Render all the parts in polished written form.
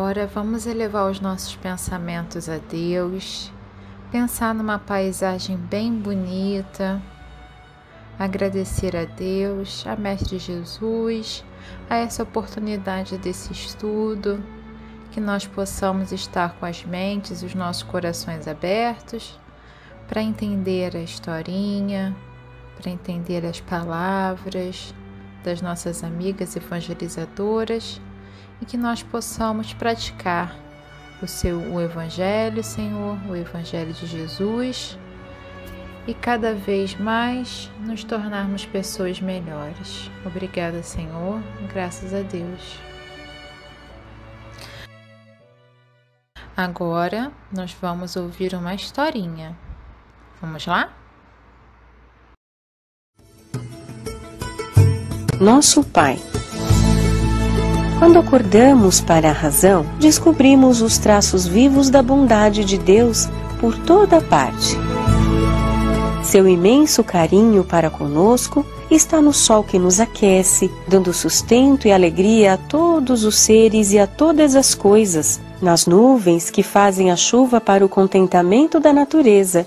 Agora vamos elevar os nossos pensamentos a Deus, pensar numa paisagem bem bonita, agradecer a Deus, a Mestre Jesus, a essa oportunidade desse estudo, que nós possamos estar com as mentes e os nossos corações abertos para entender a historinha, para entender as palavras das nossas amigas evangelizadoras e que nós possamos praticar o Evangelho, Senhor, o Evangelho de Jesus e cada vez mais nos tornarmos pessoas melhores. Obrigada, Senhor, graças a Deus. Agora nós vamos ouvir uma historinha. Vamos lá? Nosso Pai. Quando acordamos para a razão, descobrimos os traços vivos da bondade de Deus por toda parte. Seu imenso carinho para conosco está no sol que nos aquece, dando sustento e alegria a todos os seres e a todas as coisas, nas nuvens que fazem a chuva para o contentamento da natureza,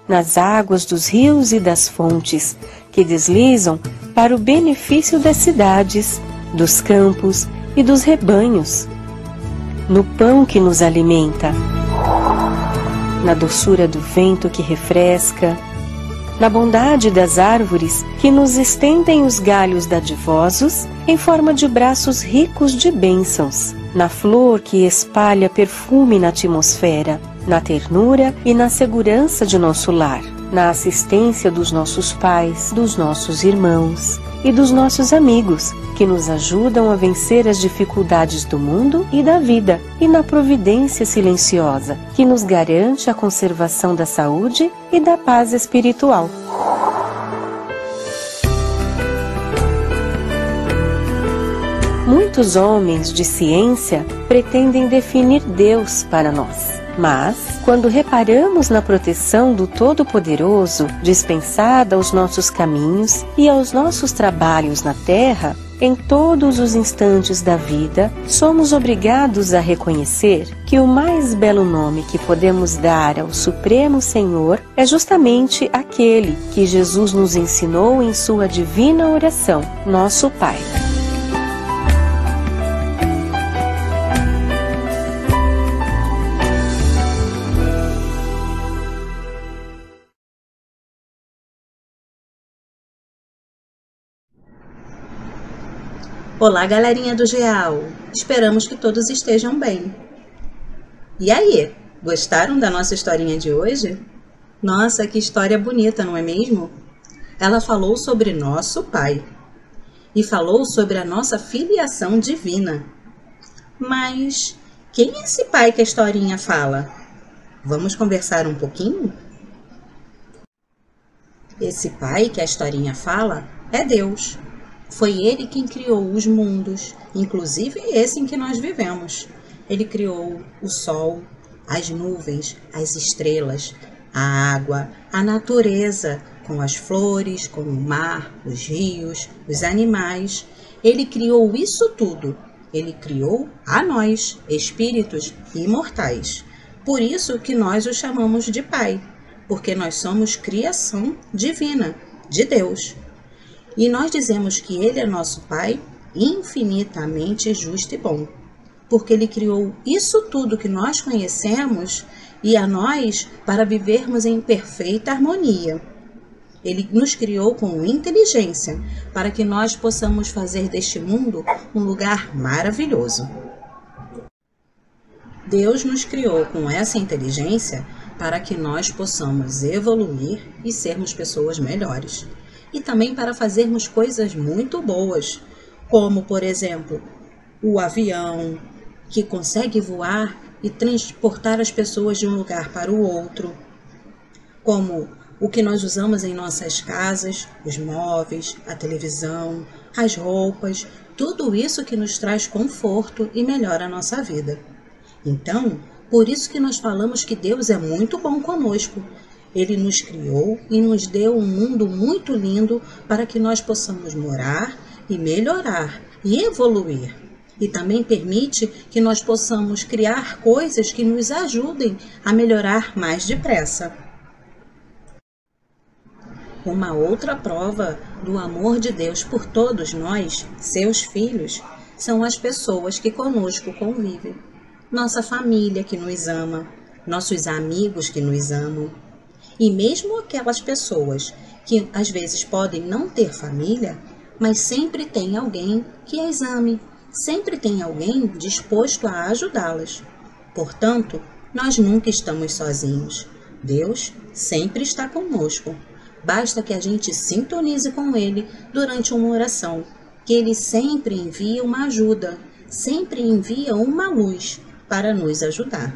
nas águas dos rios e das fontes, que deslizam para o benefício das cidades, dos campos e dos rebanhos, no pão que nos alimenta, na doçura do vento que refresca, na bondade das árvores que nos estendem os galhos dadivosos em forma de braços ricos de bênçãos, na flor que espalha perfume na atmosfera, na ternura e na segurança de nosso lar, na assistência dos nossos pais, dos nossos irmãos e dos nossos amigos, que nos ajudam a vencer as dificuldades do mundo e da vida, e na providência silenciosa, que nos garante a conservação da saúde e da paz espiritual. Muitos homens de ciência pretendem definir Deus para nós. Mas, quando reparamos na proteção do Todo-Poderoso dispensada aos nossos caminhos e aos nossos trabalhos na terra, em todos os instantes da vida, somos obrigados a reconhecer que o mais belo nome que podemos dar ao Supremo Senhor é justamente aquele que Jesus nos ensinou em sua divina oração, Nosso Pai. Olá, galerinha do Geal! Esperamos que todos estejam bem. E aí, gostaram da nossa historinha de hoje? Nossa, que história bonita, não é mesmo? Ela falou sobre nosso Pai e falou sobre a nossa filiação divina. Mas quem é esse Pai que a historinha fala? Vamos conversar um pouquinho? Esse Pai que a historinha fala é Deus. Foi Ele quem criou os mundos, inclusive esse em que nós vivemos. Ele criou o sol, as nuvens, as estrelas, a água, a natureza, com as flores, com o mar, os rios, os animais. Ele criou isso tudo. Ele criou a nós, espíritos imortais. Por isso que nós o chamamos de Pai, porque nós somos criação divina, de Deus. E nós dizemos que Ele é nosso Pai infinitamente justo e bom, porque Ele criou isso tudo que nós conhecemos e a nós para vivermos em perfeita harmonia. Ele nos criou com inteligência para que nós possamos fazer deste mundo um lugar maravilhoso. Deus nos criou com essa inteligência para que nós possamos evoluir e sermos pessoas melhores. E também para fazermos coisas muito boas, como, por exemplo, o avião, que consegue voar e transportar as pessoas de um lugar para o outro, como o que nós usamos em nossas casas, os móveis, a televisão, as roupas, tudo isso que nos traz conforto e melhora a nossa vida. Então, por isso que nós falamos que Deus é muito bom conosco. Ele nos criou e nos deu um mundo muito lindo para que nós possamos morar e melhorar e evoluir. e também permite que nós possamos criar coisas que nos ajudem a melhorar mais depressa. Uma outra prova do amor de Deus por todos nós, seus filhos, são as pessoas que conosco convivem. Nossa família que nos ama, nossos amigos que nos amam. E mesmo aquelas pessoas que às vezes podem não ter família, mas sempre tem alguém que as ame, sempre tem alguém disposto a ajudá-las. Portanto, nós nunca estamos sozinhos. Deus sempre está conosco. Basta que a gente sintonize com Ele durante uma oração, que Ele sempre envia uma ajuda, sempre envia uma luz para nos ajudar.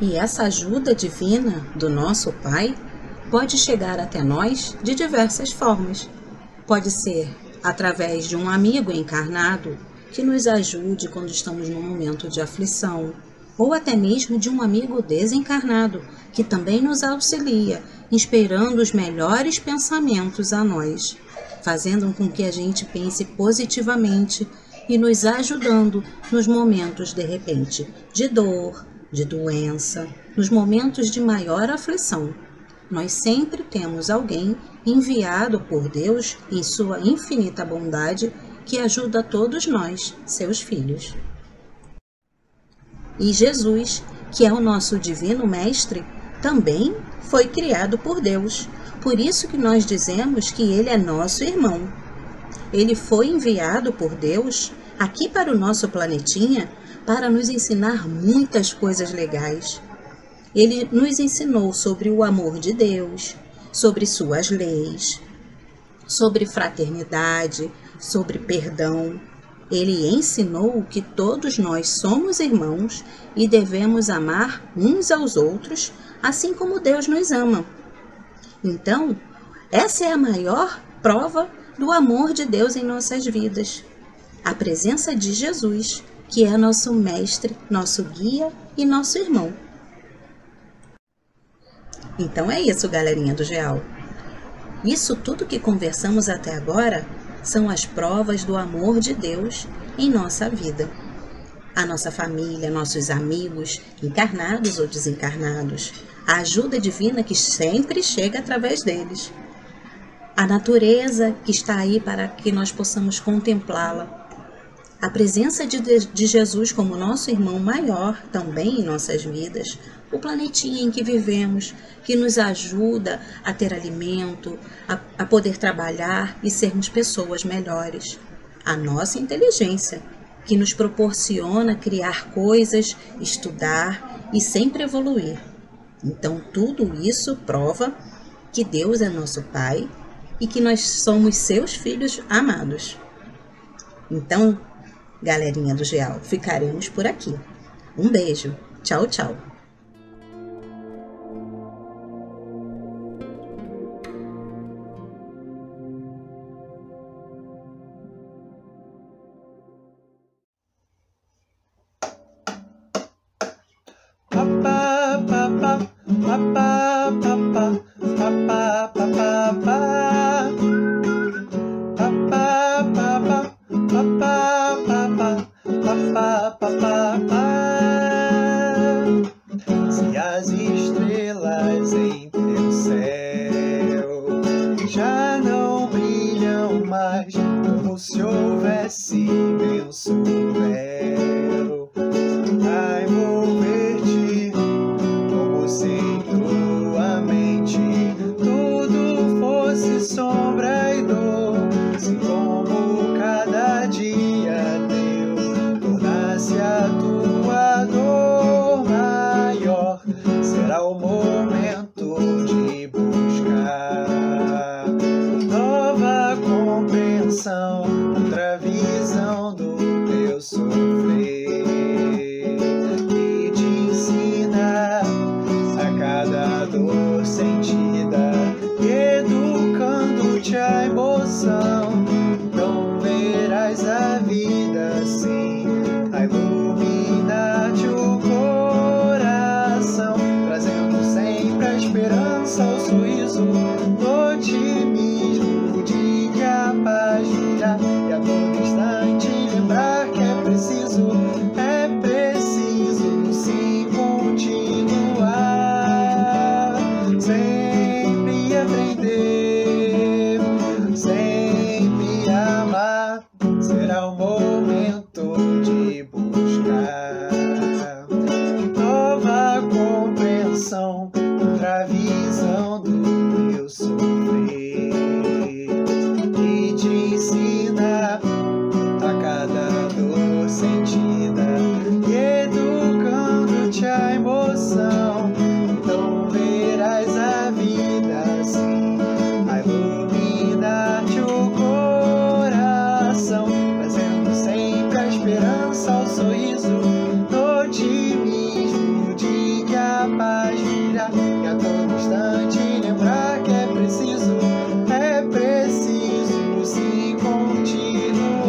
E essa ajuda divina do nosso Pai pode chegar até nós de diversas formas. Pode ser através de um amigo encarnado que nos ajude quando estamos num momento de aflição, ou até mesmo de um amigo desencarnado que também nos auxilia, inspirando os melhores pensamentos a nós, fazendo com que a gente pense positivamente e nos ajudando nos momentos, de repente, de dor, de doença, nos momentos de maior aflição. Nós sempre temos alguém enviado por Deus em sua infinita bondade que ajuda todos nós, seus filhos. E Jesus, que é o nosso divino mestre, também foi criado por Deus. Por isso que nós dizemos que ele é nosso irmão. Ele foi enviado por Deus aqui para o nosso planetinha para nos ensinar muitas coisas legais. Ele nos ensinou sobre o amor de Deus, sobre suas leis, sobre fraternidade, sobre perdão. Ele ensinou que todos nós somos irmãos e devemos amar uns aos outros, assim como Deus nos ama. Então, essa é a maior prova do amor de Deus em nossas vidas. A presença de Jesus, que é nosso mestre, nosso guia e nosso irmão. Então é isso, galerinha do Geal. Isso tudo que conversamos até agora são as provas do amor de Deus em nossa vida. A nossa família, nossos amigos, encarnados ou desencarnados, a ajuda divina que sempre chega através deles. A natureza que está aí para que nós possamos contemplá-la. A presença de Jesus como nosso irmão maior também em nossas vidas. O planetinha em que vivemos, que nos ajuda a ter alimento, a poder trabalhar e sermos pessoas melhores. A nossa inteligência, que nos proporciona criar coisas, estudar e sempre evoluir. Então, tudo isso prova que Deus é nosso Pai e que nós somos seus filhos amados. Então, galerinha do Geal, ficaremos por aqui. Um beijo. Tchau, tchau. Se as estrelas em teu céu já não brilham mais, como se houvesse imenso véu a envolver-te, como se em tua mente tudo fosse sombra e dor, assim como cada dia teu tornasse a tua dor maior, será o momento de buscar nova compreensão, outra visão do teu sofrer e te ensinar a cada dor sentida, educando-te a emoção. Então verás a vida assim, a iluminar-te o coração, trazendo sempre a esperança, o sorriso, o otimismo de que a paz virá e a todo instante lembrar instante lembrar que é preciso sim continuar,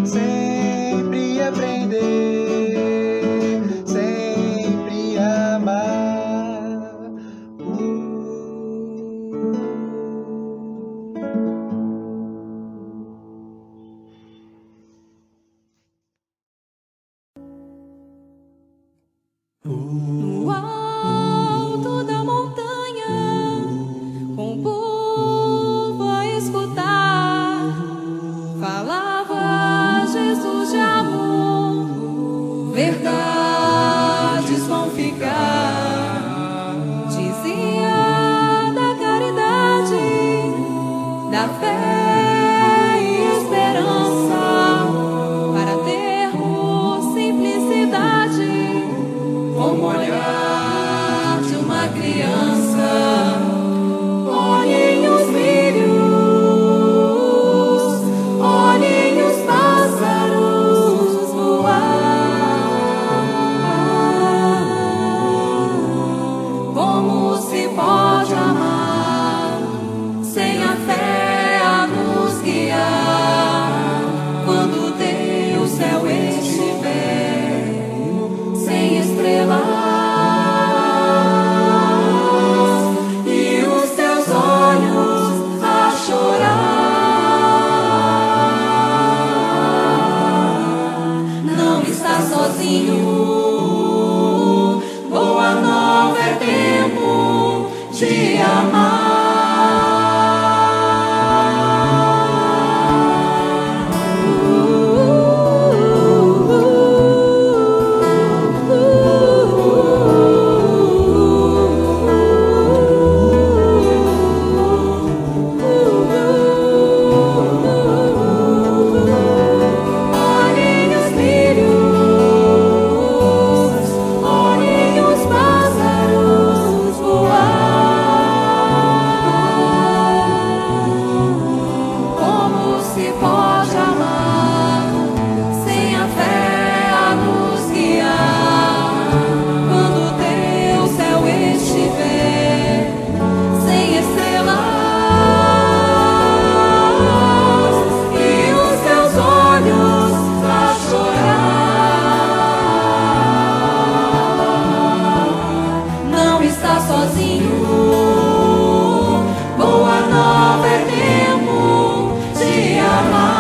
sempre aprender, sempre amar. No alto da montanha, com o povo a escutar, falava Jesus de amor, verdades vão ficar. Dizia da caridade, da fé e esperança, para termos simplicidade, como olhar de uma criança. Olhem os lírios, olhem os pássaros voar. Como se pode amar sem a fé a nos guiar? Quando tem o céu estiver sem estrelas e os teus olhos a chorar, não está sozinho. Boa nova é tempo de amar. Olhem os lírios, olhem os pássaros voar. Como se pode amar sem a fé a nos guiar? Quando teu céu estiver sem estrelas e os teus olhos a chorar, não está sozinho. Boa nova é tempo de amar.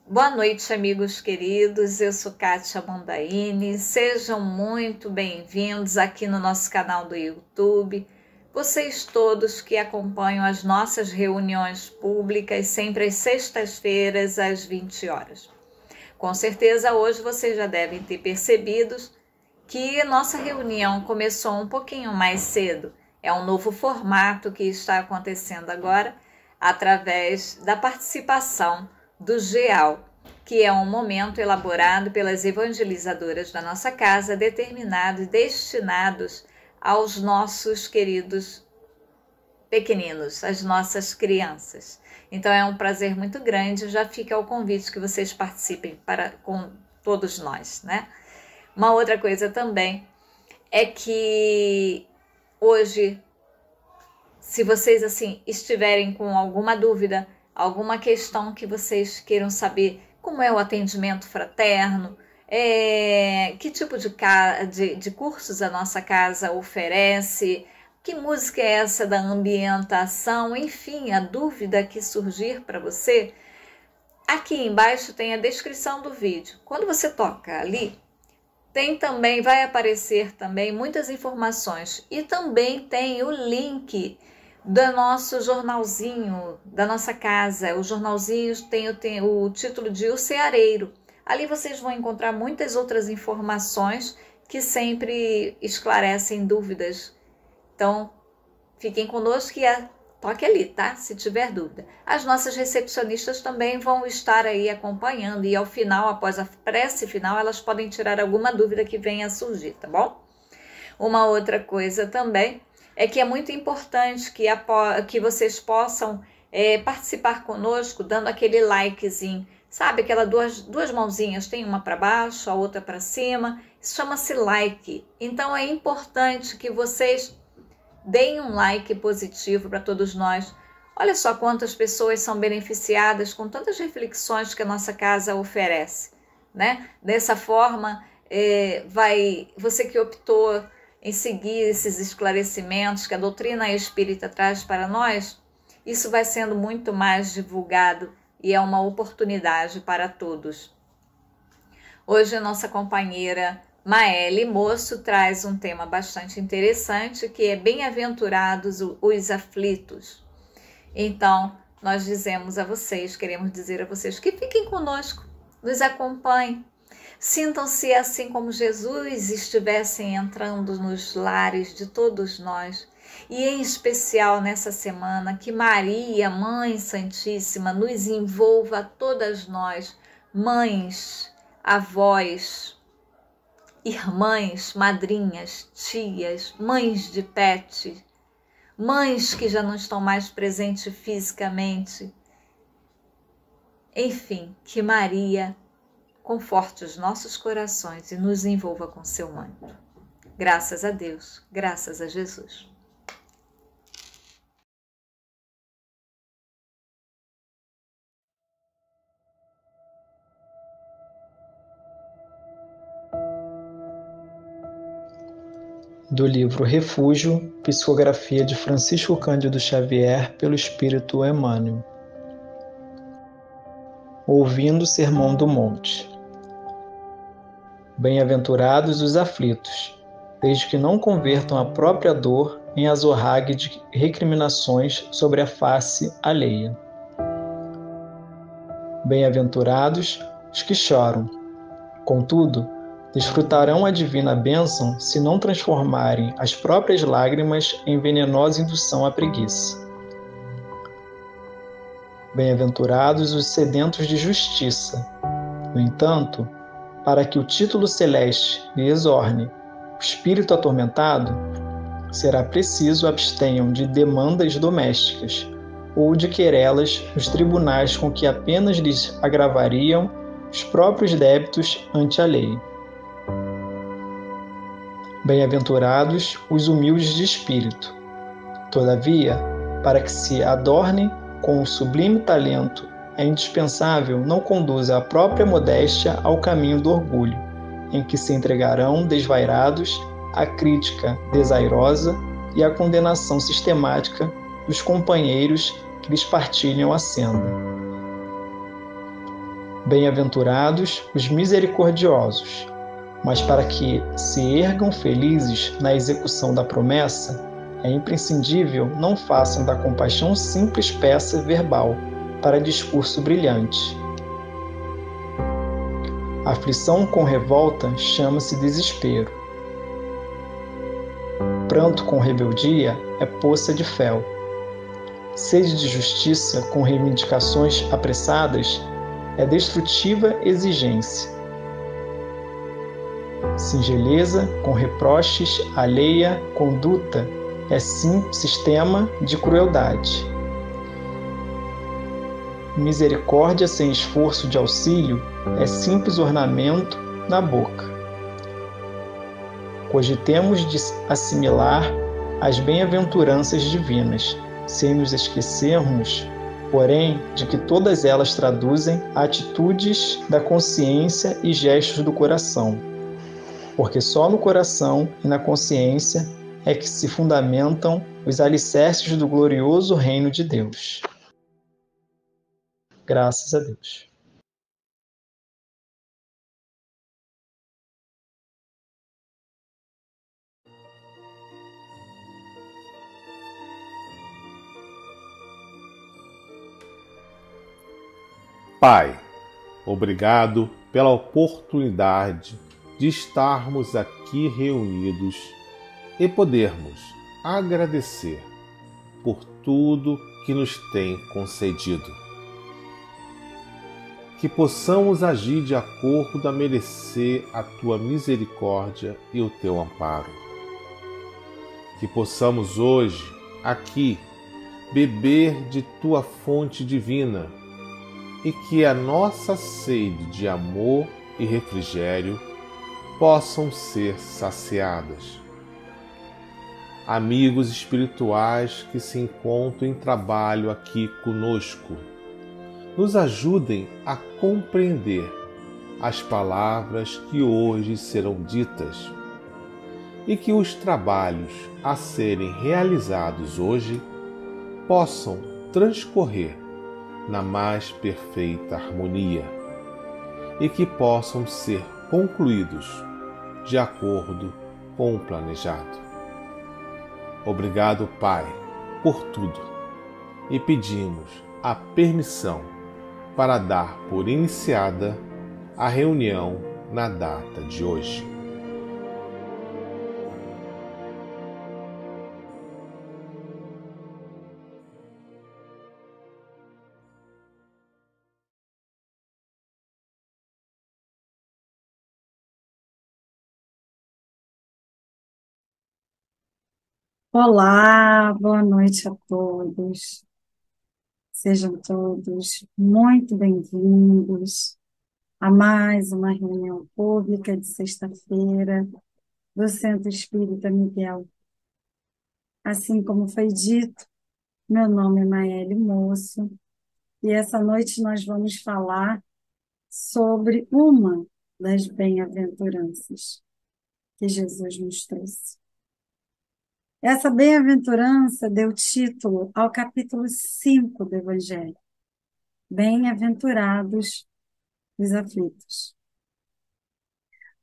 Boa noite, amigos queridos. Eu sou Kátia Mondaini. Sejam muito bem-vindos aqui no nosso canal do YouTube. Vocês todos que acompanham as nossas reuniões públicas sempre às sextas-feiras às 20 horas. Com certeza hoje vocês já devem ter percebido que a nossa reunião começou um pouquinho mais cedo. É um novo formato que está acontecendo agora através da participação do GEAL, que é um momento elaborado pelas evangelizadoras da nossa casa, determinado e destinados aos nossos queridos pequeninos, às nossas crianças. Então é um prazer muito grande, já fica o convite que vocês participem com todos nós, né? Uma outra coisa também é que hoje, se vocês assim estiverem com alguma dúvida, alguma questão que vocês queiram saber, como é o atendimento fraterno, que tipo de cursos a nossa casa oferece, que música é essa da ambientação, enfim, a dúvida que surgir para você, aqui embaixo tem a descrição do vídeo. Quando você toca ali, vai aparecer também muitas informações e também tem o link do nosso jornalzinho da nossa casa. O jornalzinho tem o título de O Ceareiro. Ali vocês vão encontrar muitas outras informações que sempre esclarecem dúvidas. Então, fiquem conosco e toque ali, tá? Se tiver dúvida. As nossas recepcionistas também vão estar aí acompanhando e ao final, após a prece final, elas podem tirar alguma dúvida que venha a surgir, tá bom? Uma outra coisa também é que é muito importante que vocês possam participar conosco dando aquele likezinho, sabe? Aquelas duas mãozinhas, tem uma para baixo, a outra para cima, isso chama-se like. Então é importante que vocês deem um like positivo para todos nós. Olha só quantas pessoas são beneficiadas com tantas reflexões que a nossa casa oferece, né? Dessa forma, você que optou em seguir esses esclarecimentos que a doutrina espírita traz para nós, isso vai sendo muito mais divulgado e é uma oportunidade para todos. Hoje a nossa companheira Maeli Moço traz um tema bastante interessante, que é bem-aventurados os aflitos. Então, nós queremos dizer a vocês que fiquem conosco, nos acompanhem, sintam-se assim como Jesus estivessem entrando nos lares de todos nós, e em especial nessa semana, que Maria, Mãe Santíssima, nos envolva a todas nós, mães, avós, irmãs, madrinhas, tias, mães de pet, mães que já não estão mais presentes fisicamente. Enfim, que Maria conforte os nossos corações e nos envolva com seu manto. Graças a Deus, graças a Jesus. Do livro Refúgio, psicografia de Francisco Cândido Xavier pelo Espírito Emmanuel. Ouvindo o Sermão do Monte. Bem-aventurados os aflitos, desde que não convertam a própria dor em azorrague de recriminações sobre a face alheia. Bem-aventurados os que choram, contudo, desfrutarão a divina bênção se não transformarem as próprias lágrimas em venenosa indução à preguiça. Bem-aventurados os sedentos de justiça. No entanto, para que o título celeste lhe exorne o espírito atormentado, será preciso abstenham de demandas domésticas ou de querelas nos tribunais com que apenas lhes agravariam os próprios débitos ante a lei. Bem-aventurados os humildes de espírito. Todavia, para que se adornem com o sublime talento, é indispensável não conduzir a própria modéstia ao caminho do orgulho, em que se entregarão desvairados à crítica desairosa e à condenação sistemática dos companheiros que lhes partilham a senda. Bem-aventurados os misericordiosos. Mas para que se ergam felizes na execução da promessa, é imprescindível não façam da compaixão simples peça verbal para discurso brilhante. A aflição com revolta chama-se desespero. Pranto com rebeldia é poça de fel. Sede de justiça com reivindicações apressadas é destrutiva exigência. Singeleza com reproches alheia conduta é sim sistema de crueldade. Misericórdia sem esforço de auxílio é simples ornamento na boca. Cogitemos de assimilar as bem-aventuranças divinas, sem nos esquecermos, porém, de que todas elas traduzem atitudes da consciência e gestos do coração. Porque só no coração e na consciência é que se fundamentam os alicerces do glorioso reino de Deus. Graças a Deus. Pai, obrigado pela oportunidade de estarmos aqui reunidos e podermos agradecer por tudo que nos tem concedido. Que possamos agir de acordo a merecer a tua misericórdia e o teu amparo. Que possamos hoje, aqui, beber de tua fonte divina e que a nossa sede de amor e refrigério possam ser saciadas. Amigos espirituais que se encontram em trabalho aqui conosco, nos ajudem a compreender as palavras que hoje serão ditas e que os trabalhos a serem realizados hoje possam transcorrer na mais perfeita harmonia e que possam ser concluídos de acordo com o planejado. Obrigado, Pai, por tudo e pedimos a permissão para dar por iniciada a reunião na data de hoje. Olá, boa noite a todos. Sejam todos muito bem-vindos a mais uma reunião pública de sexta-feira do Centro Espírita Miguel. Assim como foi dito, meu nome é Maeli Moço e essa noite nós vamos falar sobre uma das bem-aventuranças que Jesus nos trouxe. Essa bem-aventurança deu título ao capítulo 5 do Evangelho. Bem-aventurados os aflitos.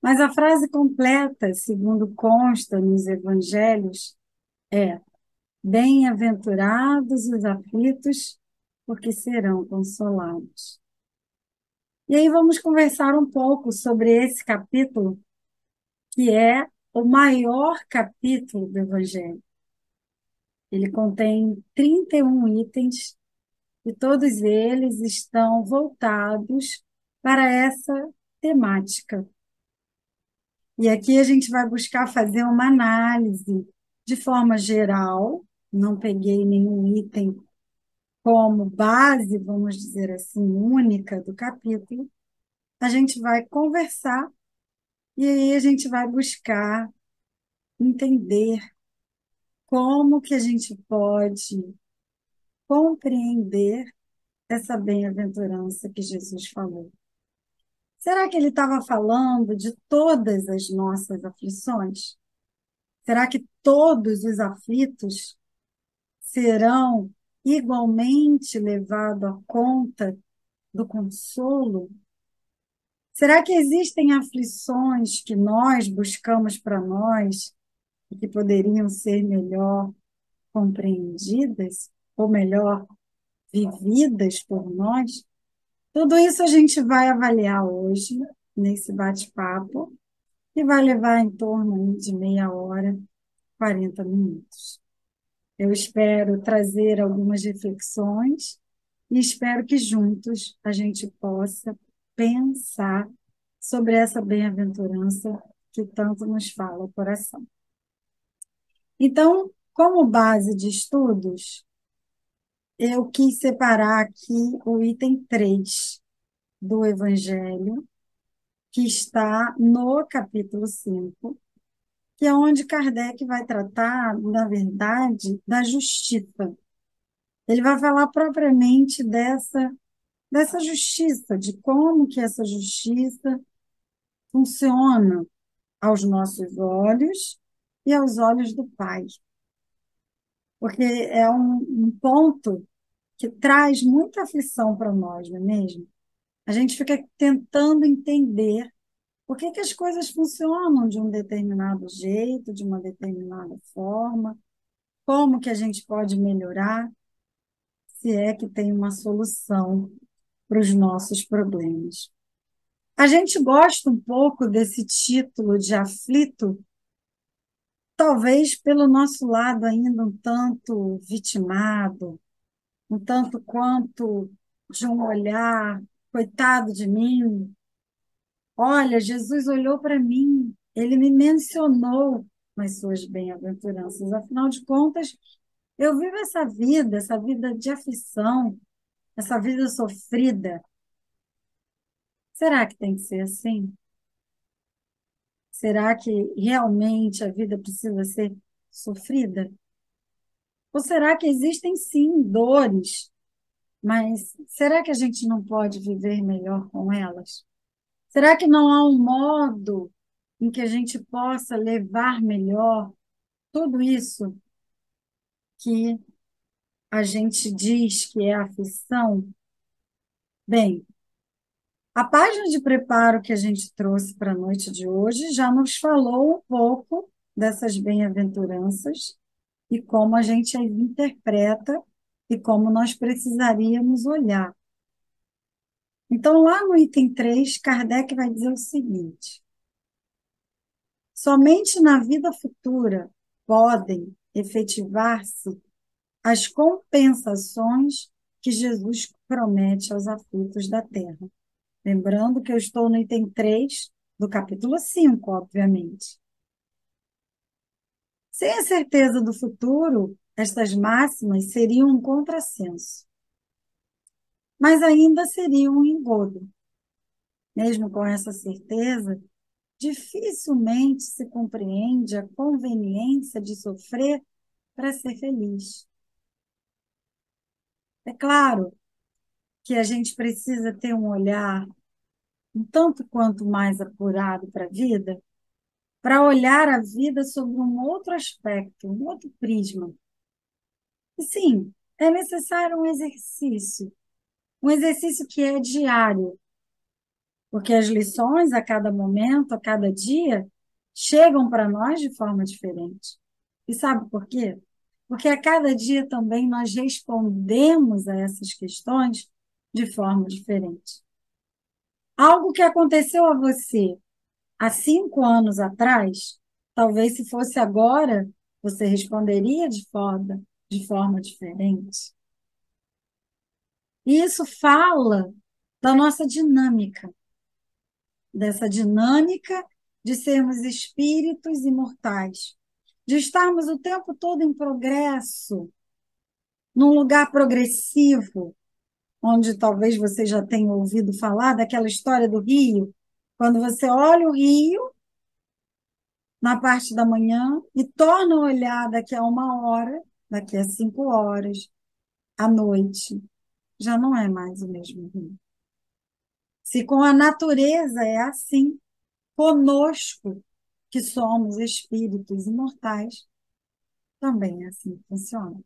Mas a frase completa, segundo consta nos Evangelhos, é: bem-aventurados os aflitos, porque serão consolados. E aí vamos conversar um pouco sobre esse capítulo, que é o maior capítulo do Evangelho. Ele contém 31 itens e todos eles estão voltados para essa temática. E aqui a gente vai buscar fazer uma análise de forma geral, não peguei nenhum item como base, vamos dizer assim, única do capítulo. A gente vai conversar e aí a gente vai buscar entender como que a gente pode compreender essa bem-aventurança que Jesus falou. Será que ele estava falando de todas as nossas aflições? Será que todos os aflitos serão igualmente levados à conta do consolo? Será que existem aflições que nós buscamos para nós e que poderiam ser melhor compreendidas, ou melhor, vividas por nós? Tudo isso a gente vai avaliar hoje, nesse bate-papo, que vai levar em torno de meia hora, 40 minutos. Eu espero trazer algumas reflexões e espero que juntos a gente possa pensar sobre essa bem-aventurança que tanto nos fala o coração. Então, como base de estudos, eu quis separar aqui o item 3 do Evangelho, que está no capítulo 5, que é onde Kardec vai tratar, na verdade, da justiça. Ele vai falar propriamente dessa justiça, de como que essa justiça funciona aos nossos olhos e aos olhos do Pai. Porque é um ponto que traz muita aflição para nós, não é mesmo? A gente fica tentando entender por que que as coisas funcionam de um determinado jeito, de uma determinada forma, como que a gente pode melhorar, se é que tem uma solução para os nossos problemas. A gente gosta um pouco desse título de aflito, talvez pelo nosso lado ainda um tanto vitimado, um tanto quanto de um olhar, coitado de mim. Olha, Jesus olhou para mim, ele me mencionou nas suas bem-aventuranças. Afinal de contas, eu vivo essa vida de aflição, essa vida sofrida. Será que tem que ser assim? Será que realmente a vida precisa ser sofrida? Ou será que existem sim dores, mas será que a gente não pode viver melhor com elas? Será que não há um modo em que a gente possa levar melhor tudo isso que a gente diz que é aflição? Bem, a página de preparo que a gente trouxe para a noite de hoje já nos falou um pouco dessas bem-aventuranças e como a gente as interpreta e como nós precisaríamos olhar. Então, lá no item 3, Kardec vai dizer o seguinte: somente na vida futura podem efetivar-se as compensações que Jesus promete aos aflitos da terra. Lembrando que eu estou no item 3 do capítulo 5, obviamente. Sem a certeza do futuro, estas máximas seriam um contrassenso, mas ainda seriam um engodo. Mesmo com essa certeza, dificilmente se compreende a conveniência de sofrer para ser feliz. É claro que a gente precisa ter um olhar um tanto quanto mais apurado para a vida, para olhar a vida sob um outro aspecto, um outro prisma. E sim, é necessário um exercício que é diário, porque as lições a cada momento, a cada dia, chegam para nós de forma diferente. E sabe por quê? Porque a cada dia também nós respondemos a essas questões de forma diferente. Algo que aconteceu a você há 5 anos atrás, talvez se fosse agora, você responderia de forma diferente. E isso fala da nossa dinâmica, dessa dinâmica de sermos espíritos imortais, de estarmos o tempo todo em progresso, num lugar progressivo, onde talvez você já tenha ouvido falar daquela história do rio, quando você olha o rio na parte da manhã e torna a olhar daqui a 1 hora, daqui a 5 horas, à noite, já não é mais o mesmo rio. Se com a natureza é assim, conosco, que somos espíritos imortais, também é assim que funciona.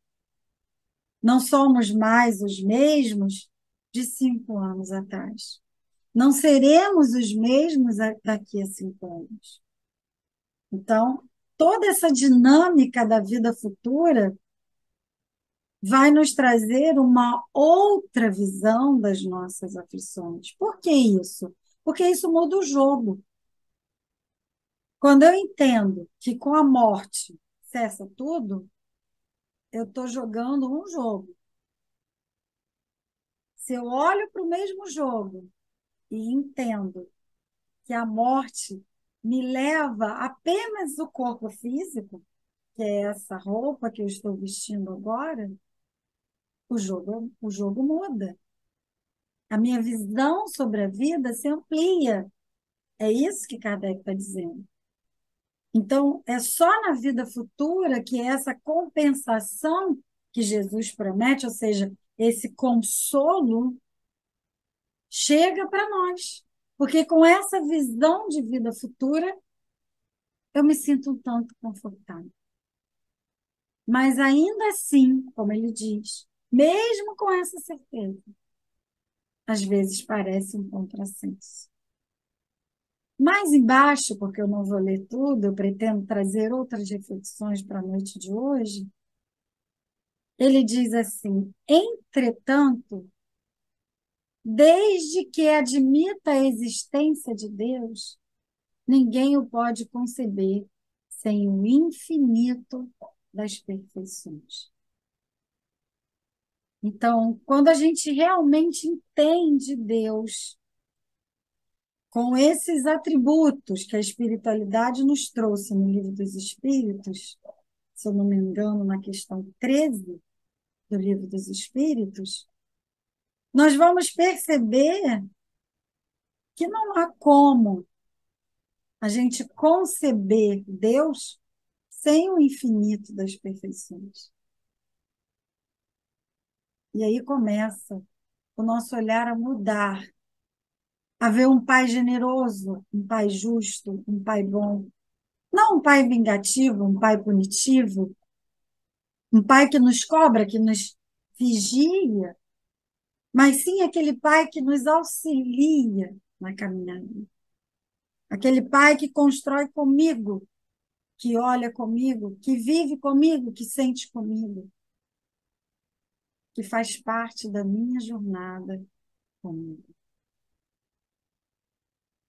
Não somos mais os mesmos de 5 anos atrás. Não seremos os mesmos daqui a 5 anos. Então, toda essa dinâmica da vida futura vai nos trazer uma outra visão das nossas aflições. Por que isso? Porque isso muda o jogo. Quando eu entendo que com a morte cessa tudo, eu estou jogando um jogo. Se eu olho para o mesmo jogo e entendo que a morte me leva apenas o corpo físico, que é essa roupa que eu estou vestindo agora, o jogo muda. A minha visão sobre a vida se amplia. É isso que Kardec está dizendo. Então, é só na vida futura que essa compensação que Jesus promete, ou seja, esse consolo, chega para nós. Porque com essa visão de vida futura, eu me sinto um tanto confortável. Mas ainda assim, como ele diz, mesmo com essa certeza, às vezes parece um contrassenso. Mais embaixo, porque eu não vou ler tudo, eu pretendo trazer outras reflexões para a noite de hoje, ele diz assim: entretanto, desde que admita a existência de Deus, ninguém o pode conceber sem o infinito das perfeições. Então, quando a gente realmente entende Deus com esses atributos que a espiritualidade nos trouxe no Livro dos Espíritos, se eu não me engano, na questão 13 do Livro dos Espíritos, nós vamos perceber que não há como a gente conceber Deus sem o infinito das perfeições. E aí começa o nosso olhar a mudar, a ver um pai generoso, um pai justo, um pai bom. Não um pai vingativo, um pai punitivo, um pai que nos cobra, que nos vigia, mas sim aquele pai que nos auxilia na caminhada. Aquele pai que constrói comigo, que olha comigo, que vive comigo, que sente comigo, que faz parte da minha jornada comigo.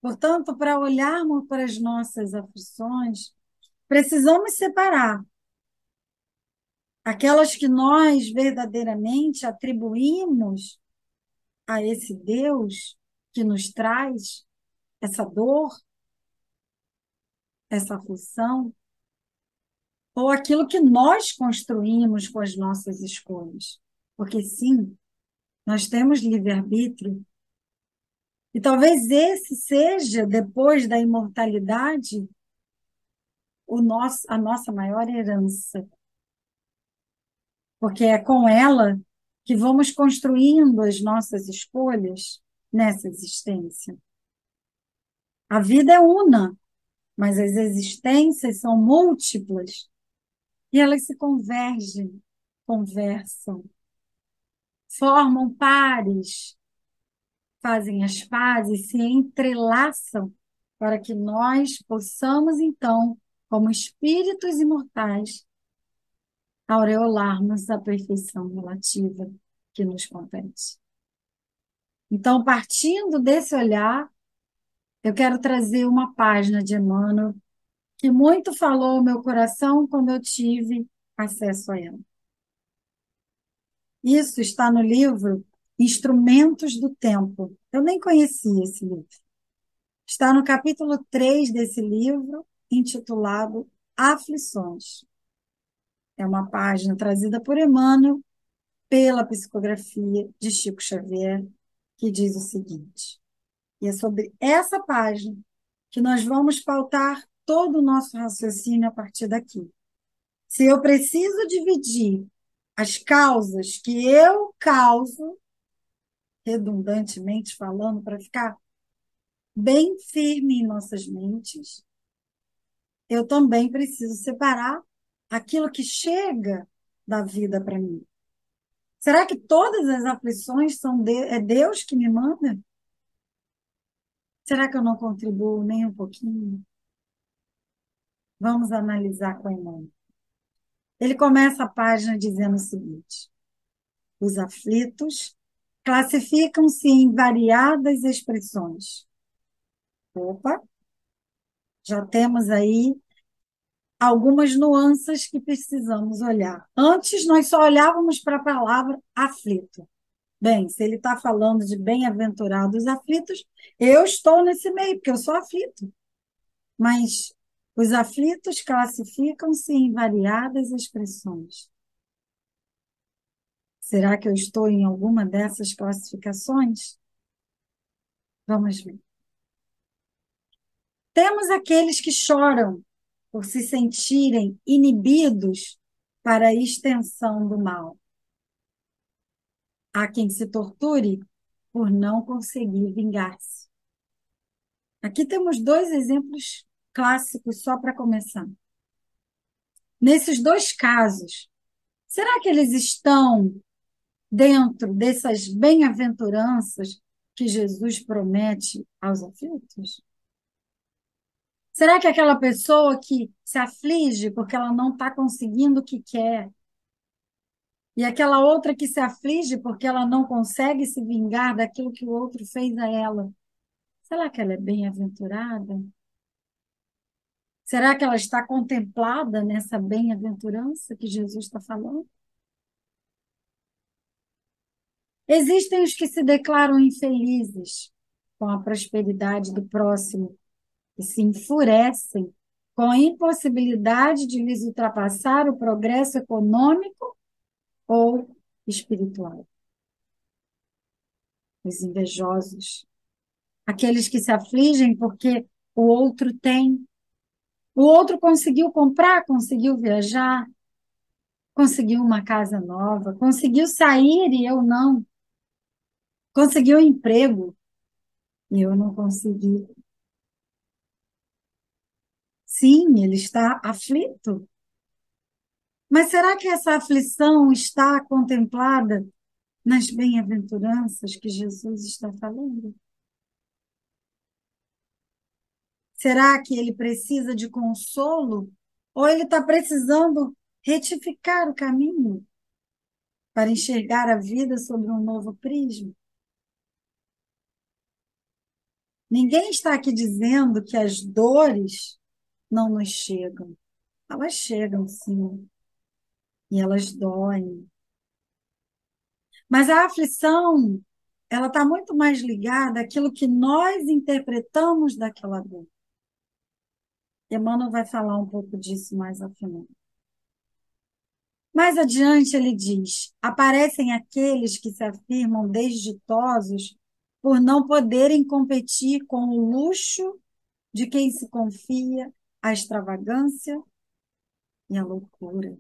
Portanto, para olharmos para as nossas aflições, precisamos separar aquelas que nós verdadeiramente atribuímos a esse Deus que nos traz essa dor, essa aflição, ou aquilo que nós construímos com as nossas escolhas. Porque, sim, nós temos livre-arbítrio. E talvez esse seja, depois da imortalidade, a nossa maior herança. Porque é com ela que vamos construindo as nossas escolhas nessa existência. A vida é una, mas as existências são múltiplas e elas se convergem, conversam, formam pares, fazem as pazes, se entrelaçam para que nós possamos, então, como espíritos imortais, aureolarmos a perfeição relativa que nos compete. Então, partindo desse olhar, eu quero trazer uma página de Emmanuel que muito falou ao meu coração quando eu tive acesso a ela. Isso está no livro Instrumentos do Tempo. Eu nem conhecia esse livro. Está no capítulo 3 desse livro, intitulado Aflições. É uma página trazida por Emmanuel pela psicografia de Chico Xavier, que diz o seguinte, e é sobre essa página que nós vamos pautar todo o nosso raciocínio a partir daqui. Se eu preciso dividir as causas que eu causo, redundantemente falando, para ficar bem firme em nossas mentes, eu também preciso separar aquilo que chega da vida para mim. Será que todas as aflições é Deus que me manda? Será que eu não contribuo nem um pouquinho? Vamos analisar com Emmanuel. Ele começa a página dizendo o seguinte: os aflitos classificam-se em variadas expressões. Opa, já temos aí algumas nuances que precisamos olhar. Antes, nós só olhávamos para a palavra aflito. Bem, se ele está falando de bem-aventurados aflitos, eu estou nesse meio, porque eu sou aflito. Mas os aflitos classificam-se em variadas expressões. Será que eu estou em alguma dessas classificações? Vamos ver. Temos aqueles que choram por se sentirem inibidos para a extensão do mal. Há quem se torture por não conseguir vingar-se. Aqui temos dois exemplos clássicos só para começar. Nesses dois casos, será que eles estão dentro dessas bem-aventuranças que Jesus promete aos aflitos? Será que aquela pessoa que se aflige porque ela não está conseguindo o que quer, e aquela outra que se aflige porque ela não consegue se vingar daquilo que o outro fez a ela, será que ela é bem-aventurada? Será que ela está contemplada nessa bem-aventurança que Jesus está falando? Existem os que se declaram infelizes com a prosperidade do próximo e se enfurecem com a impossibilidade de lhes ultrapassar o progresso econômico ou espiritual. Os invejosos, aqueles que se afligem porque o outro tem, o outro conseguiu comprar, conseguiu viajar, conseguiu uma casa nova, conseguiu sair e eu não, conseguiu emprego e eu não consegui. Sim, ele está aflito. Mas será que essa aflição está contemplada nas bem-aventuranças que Jesus está falando? Será que ele precisa de consolo? Ou ele está precisando retificar o caminho para enxergar a vida sobre um novo prisma? Ninguém está aqui dizendo que as dores não nos chegam. Elas chegam, sim, e elas doem. Mas a aflição, ela está muito mais ligada àquilo que nós interpretamos daquela dor. Emmanuel vai falar um pouco disso mais à frente. Mais adiante ele diz: aparecem aqueles que se afirmam desditosos por não poderem competir com o luxo de quem se confia, a extravagância e a loucura.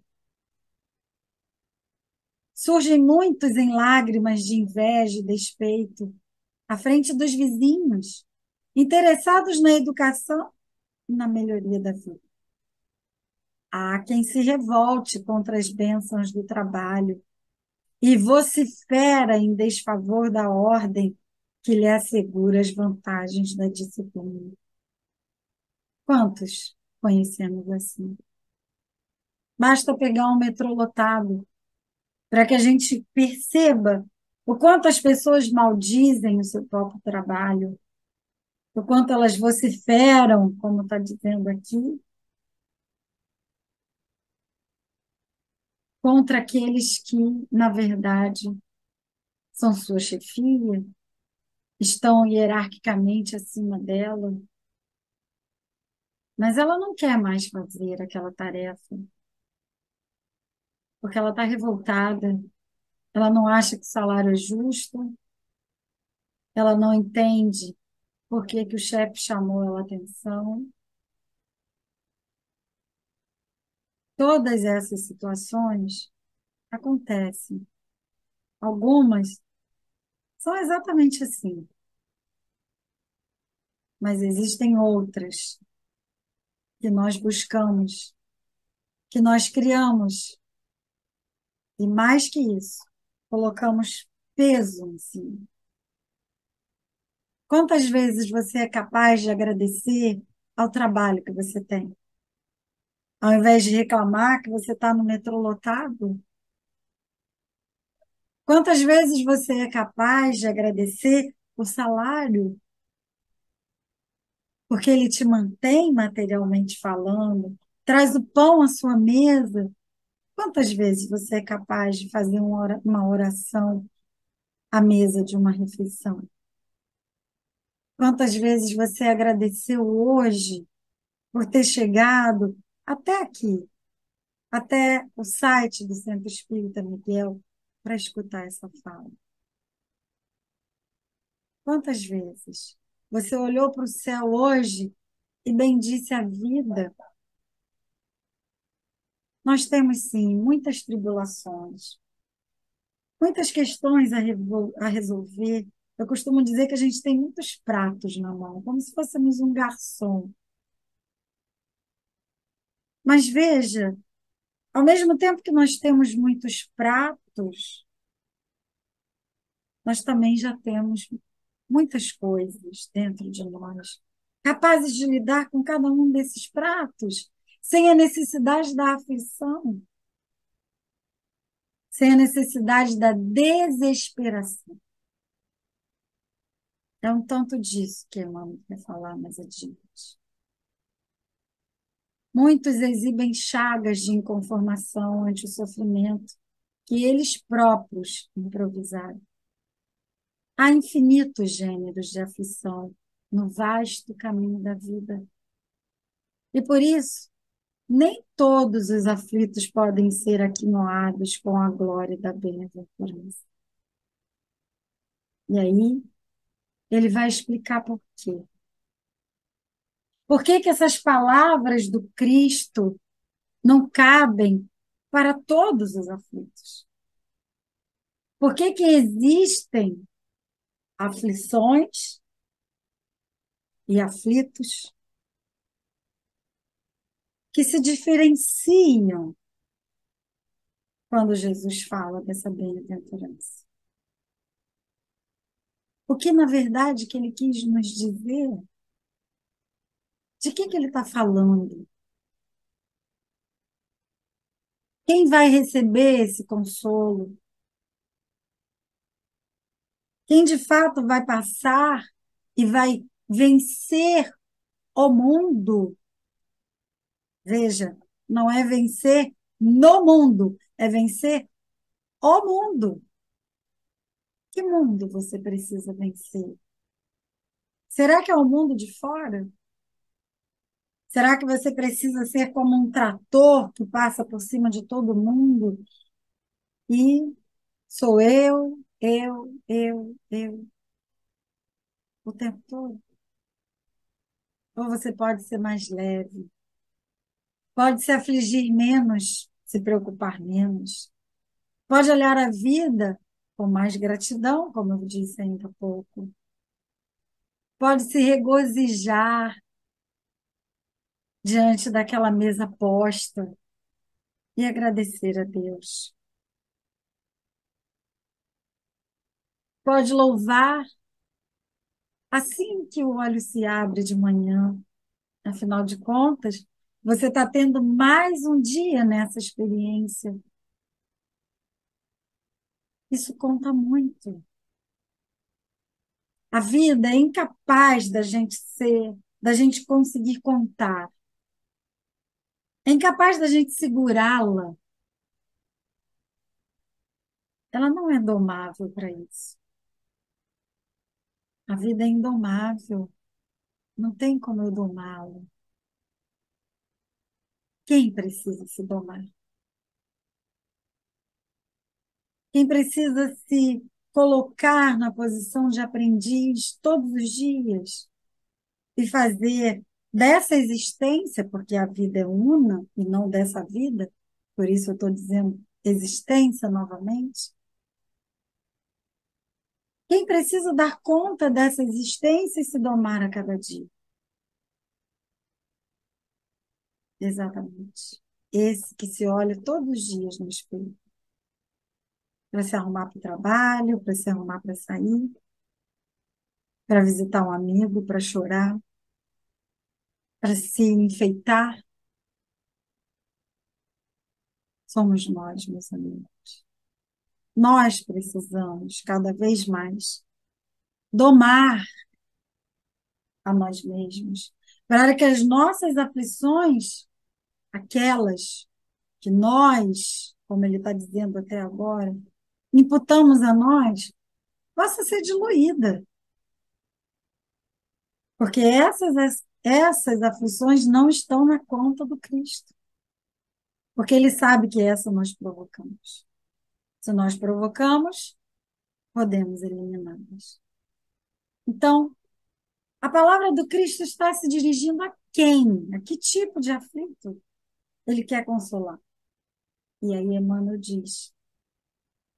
Surgem muitos em lágrimas de inveja e despeito, à frente dos vizinhos, interessados na educação e na melhoria da vida. Há quem se revolte contra as bênçãos do trabalho e vocifera em desfavor da ordem que lhe assegura as vantagens da disciplina. Quantos conhecemos assim? Basta pegar um metrô lotado para que a gente perceba o quanto as pessoas maldizem o seu próprio trabalho, o quanto elas vociferam, como está dizendo aqui, contra aqueles que, na verdade, são sua chefia, estão hierarquicamente acima dela, mas ela não quer mais fazer aquela tarefa, porque ela está revoltada, ela não acha que o salário é justo, ela não entende por que que o chefe chamou ela a atenção. Todas essas situações acontecem. Algumas são exatamente assim, mas existem outras que nós buscamos, que nós criamos, e mais que isso, colocamos peso em si. Quantas vezes você é capaz de agradecer ao trabalho que você tem? Ao invés de reclamar que você está no metrô lotado? Quantas vezes você é capaz de agradecer o salário? Porque ele te mantém materialmente falando, traz o pão à sua mesa. Quantas vezes você é capaz de fazer uma oração à mesa de uma refeição? Quantas vezes você agradeceu hoje por ter chegado até aqui, até o site do Centro Espírita Miguel, para escutar essa fala? Quantas vezes você olhou para o céu hoje e bendisse a vida? Nós temos, sim, muitas tribulações, muitas questões a resolver. Eu costumo dizer que a gente tem muitos pratos na mão, como se fôssemos um garçom. Mas veja, ao mesmo tempo que nós temos muitos pratos, nós também já temos muitas coisas dentro de nós, capazes de lidar com cada um desses pratos, sem a necessidade da aflição, sem a necessidade da desesperação. É um tanto disso que Emmanuel quer falar mais adiante. Muitos exibem chagas de inconformação ante o sofrimento que eles próprios improvisaram. Há infinitos gêneros de aflição no vasto caminho da vida. E por isso, nem todos os aflitos podem ser aquinoados com a glória da bem-aventurança. E aí, ele vai explicar por quê. Por que que essas palavras do Cristo não cabem para todos os aflitos? Por que que existem aflições e aflitos que se diferenciam quando Jesus fala dessa bem-aventurança? O que, na verdade, que ele quis nos dizer? De que ele está falando? Quem vai receber esse consolo? Quem de fato vai passar e vai vencer o mundo? Veja, não é vencer no mundo, é vencer o mundo. Que mundo você precisa vencer? Será que é o mundo de fora? Será que você precisa ser como um trator que passa por cima de todo mundo e sou eu, o tempo todo? Ou você pode ser mais leve, pode se afligir menos, se preocupar menos, pode olhar a vida com mais gratidão, como eu disse ainda há pouco, pode se regozijar diante daquela mesa posta e agradecer a Deus. Pode louvar assim que o olho se abre de manhã. Afinal de contas, você está tendo mais um dia nessa experiência. Isso conta muito. A vida é incapaz da gente conseguir contar. É incapaz da gente segurá-la. Ela não é domável para isso. A vida é indomável. Não tem como eu domá-la. Quem precisa se domar? Quem precisa se colocar na posição de aprendiz todos os dias e fazer dessa existência, porque a vida é una e não dessa vida, por isso eu estou dizendo existência novamente. Quem precisa dar conta dessa existência e se domar a cada dia? Exatamente. Esse que se olha todos os dias no espelho. Para se arrumar para o trabalho, para se arrumar para sair, para visitar um amigo, para chorar, para se enfeitar. Somos nós, meus amigos. Nós precisamos, cada vez mais, domar a nós mesmos, para que as nossas aflições, aquelas que nós, como ele está dizendo até agora, imputamos a nós, possa ser diluída. Porque essas aflições não estão na conta do Cristo. Porque ele sabe que essa nós provocamos. Se nós provocamos, podemos eliminá-las. Então, a palavra do Cristo está se dirigindo a quem? A que tipo de aflito ele quer consolar? E aí Emmanuel diz,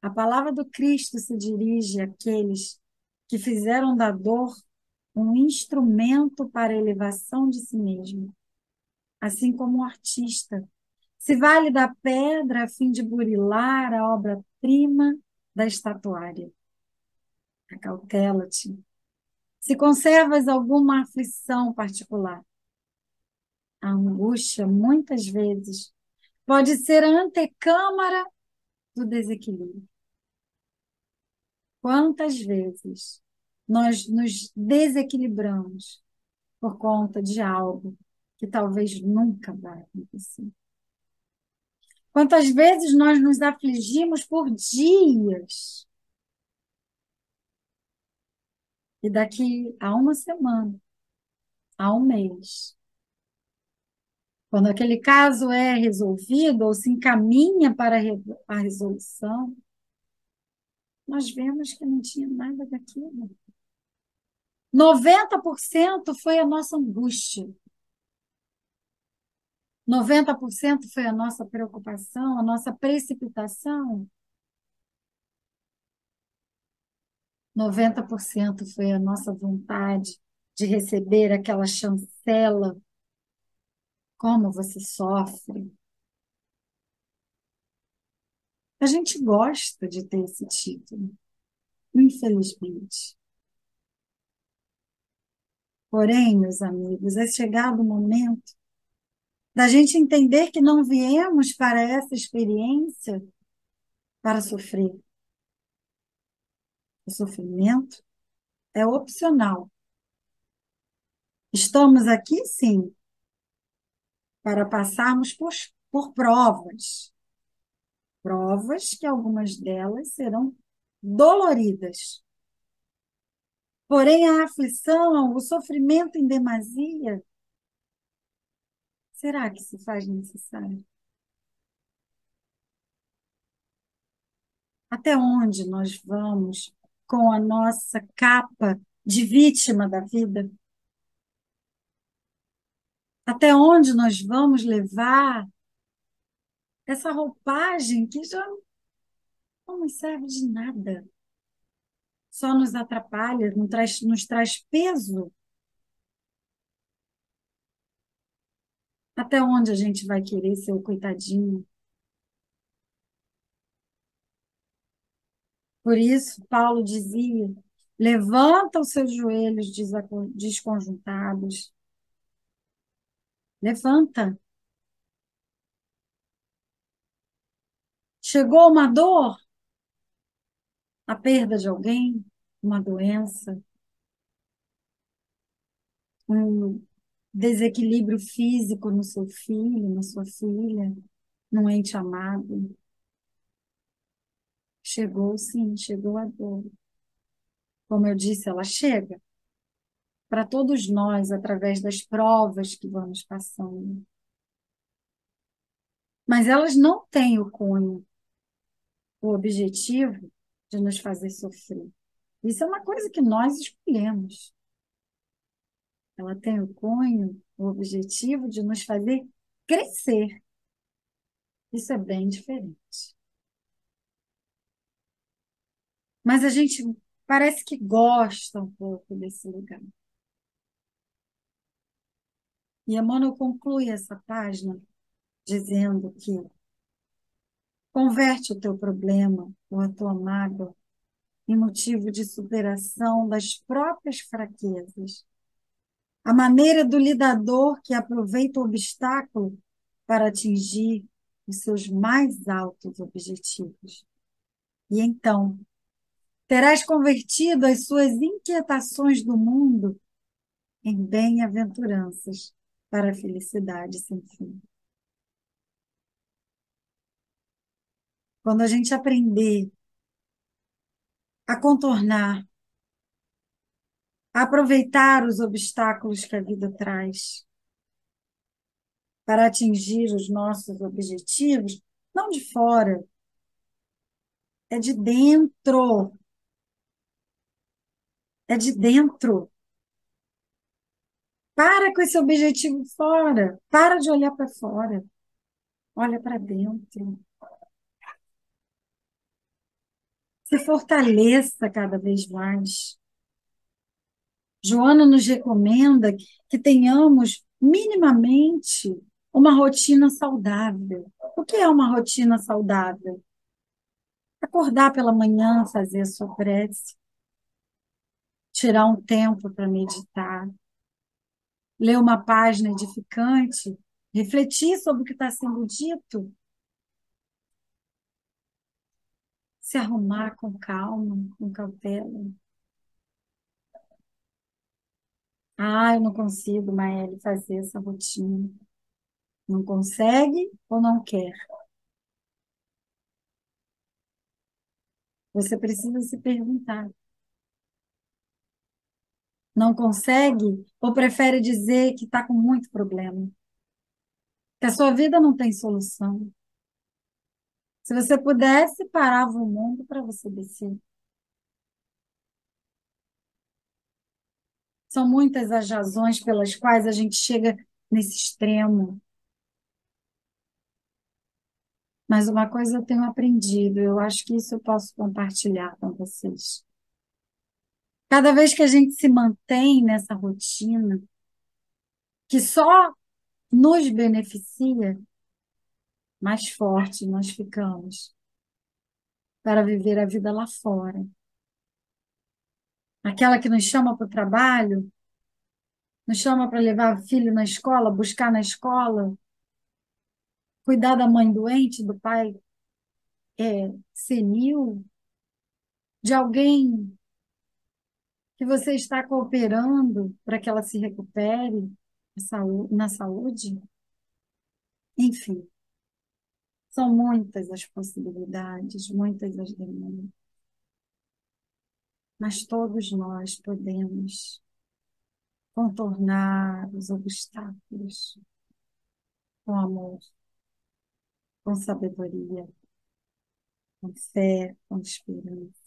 a palavra do Cristo se dirige àqueles que fizeram da dor um instrumento para a elevação de si mesmo, assim como o artista se vale da pedra a fim de burilar a obra-prima da estatuária. Acautela-te. Se conservas alguma aflição particular, a angústia, muitas vezes, pode ser a antecâmara do desequilíbrio. Quantas vezes nós nos desequilibramos por conta de algo que talvez nunca vai acontecer. Quantas vezes nós nos afligimos por dias e daqui a uma semana, a um mês, quando aquele caso é resolvido ou se encaminha para a resolução, nós vemos que não tinha nada daquilo. 90% foi a nossa angústia. 90% foi a nossa preocupação, a nossa precipitação. 90% foi a nossa vontade de receber aquela chancela. Como você sofre. A gente gosta de ter esse título, infelizmente. Porém, meus amigos, é chegado o momento da gente entender que não viemos para essa experiência para sofrer. O sofrimento é opcional. Estamos aqui, sim, para passarmos por provas. Provas que algumas delas serão doloridas. Porém, a aflição, o sofrimento em demasia, será que se faz necessário? Até onde nós vamos com a nossa capa de vítima da vida? Até onde nós vamos levar essa roupagem que já não nos serve de nada? Só nos atrapalha, nos traz peso. Até onde a gente vai querer ser o coitadinho? Por isso, Paulo dizia: levanta os seus joelhos desconjuntados. Levanta. Chegou uma dor, a perda de alguém, uma doença, um desequilíbrio físico no seu filho, na sua filha, num ente amado. Chegou, sim, chegou a dor. Como eu disse, ela chega para todos nós através das provas que vamos passando. Mas elas não têm o cunho, o objetivo de nos fazer sofrer. Isso é uma coisa que nós escolhemos. Ela tem o cunho, o objetivo de nos fazer crescer. Isso é bem diferente. Mas a gente parece que gosta um pouco desse lugar. E Emmanuel conclui essa página dizendo que converte o teu problema ou a tua mágoa em motivo de superação das próprias fraquezas. A maneira do lidador que aproveita o obstáculo para atingir os seus mais altos objetivos. E então, terás convertido as suas inquietações do mundo em bem-aventuranças para a felicidade sem fim. Quando a gente aprender a contornar, a aproveitar os obstáculos que a vida traz para atingir os nossos objetivos, não de fora, é de dentro. É de dentro. Para com esse objetivo fora. Para de olhar para fora. Olha para dentro. Se fortaleça cada vez mais. Joana nos recomenda que tenhamos minimamente uma rotina saudável. O que é uma rotina saudável? Acordar pela manhã, fazer a sua prece, tirar um tempo para meditar, ler uma página edificante, refletir sobre o que está sendo dito, se arrumar com calma, com cautela. Ah, eu não consigo, Maeli, fazer essa rotina. Não consegue ou não quer? Você precisa se perguntar. Não consegue ou prefere dizer que está com muito problema? Que a sua vida não tem solução. Se você pudesse, parava o mundo para você descer. São muitas as razões pelas quais a gente chega nesse extremo. Mas uma coisa eu tenho aprendido, eu acho que isso eu posso compartilhar com vocês. Cada vez que a gente se mantém nessa rotina, que só nos beneficia, mais forte nós ficamos para viver a vida lá fora. Aquela que nos chama para o trabalho, nos chama para levar o filho na escola, buscar na escola, cuidar da mãe doente, do pai senil, de alguém que você está cooperando para que ela se recupere na saúde. Enfim, são muitas as possibilidades, muitas as demandas, mas todos nós podemos contornar os obstáculos com amor, com sabedoria, com fé, com esperança.